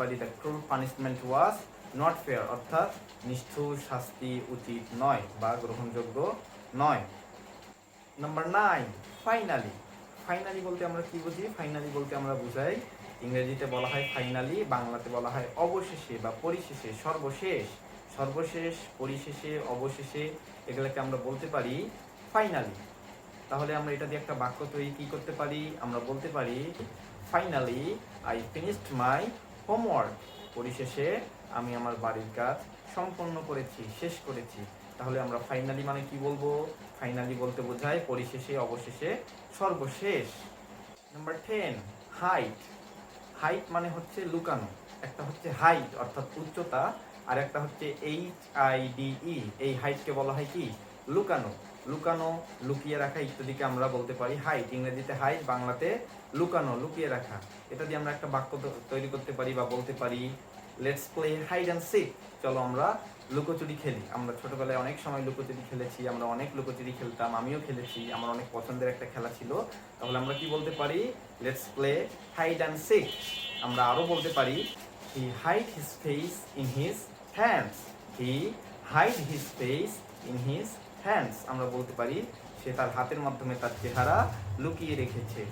পারি the ক্রুল punishment was not fair, অর্থাৎ নিষ্ঠুর শাস্তি উচিত নয় বা গ্রহণযোগ্য নয়। Number 9, finally. ফাইনালি বলতে আমরা কি বুঝি? ফাইনালি বলতে আমরা বুঝাই, ইংরেজিতে বলা হয় ফাইনালি, বাংলাতে বলা হয় অবশেষে বা পরিশেষে, সর্বশেষ। সর্বশেষ, পরিশেষে, অবশেষে, এগুলোকে আমরা বলতে পারি ফাইনালি। তাহলে আমরা এটা দিয়ে একটা বাক্য তৈরি কি করতে পারি? আমরা বলতে পারি finally I finished my homework. পরিশেষে আমি আমার বাড়ির কাজ সম্পন্ন করেছি, শেষ করেছি। তাহলে আমরা ফাইনালি মানে কি বলবো? ফাইনালি বলতে বোঝায় পরিশেষে, অবশেষে, সর্বশেষ। Number 10, height. হাইট মানে হচ্ছে লুকানো। একটা হচ্ছে হাইট অর্থাৎ উচ্চতা, আর একটা হচ্ছে HIDE। এই হাইটকে বলা হয় কি? লুকানো। লুকানো, লুকিয়ে রাখা ইত্যাদিকে আমরা বলতে পারি হাইট। ইংরেজিতে হাইট, বাংলাতে লুকানো, লুকিয়ে রাখা। এটা দিয়ে আমরা একটা বাক্য তৈরি করতে পারি বা বলতে পারি let's play hide and seek. চলো আমরা লুকোচুরি খেলি। আমরা ছোটবেলায় অনেক সময় লুকোচুরি খেলেছি, আমরা অনেক লুকোচুরি খেলতাম, আমিও খেলেছি, আমার অনেক পছন্দের একটা খেলা ছিল। তাহলে আমরা কি বলতে পারি? Let's play hide and seek. আমরা আরও বলতে পারি he hide his face in his hands. He hide his face in his hands. আমরা বলতে পারি সে তার হাতের মাধ্যমে তার চেহারা লুকিয়ে রেখেছে।